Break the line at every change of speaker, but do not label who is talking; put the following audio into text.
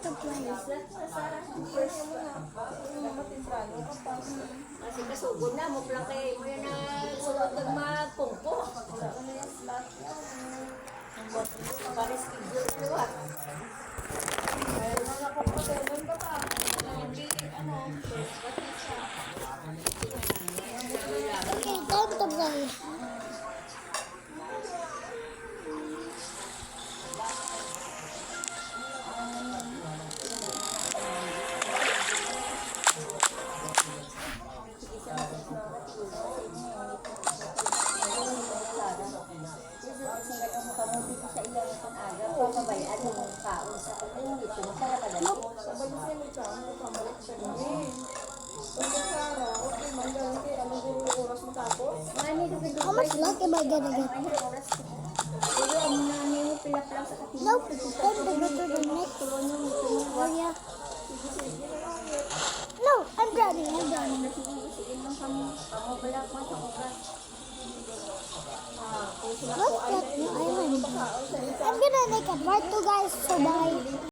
to play.
Kasi kasugod na mo lang kay mo yan na sulod ng magpungko. Pares schedule na luwat.
Okay, time to play.
Papabayaan mo ng kaon sa community. Masara ka dali.
How much luck am I gonna get? Nope, time to go to the next area. No, I'm drowning. What's that new island? I'm gonna make a part 2, guys, so bye.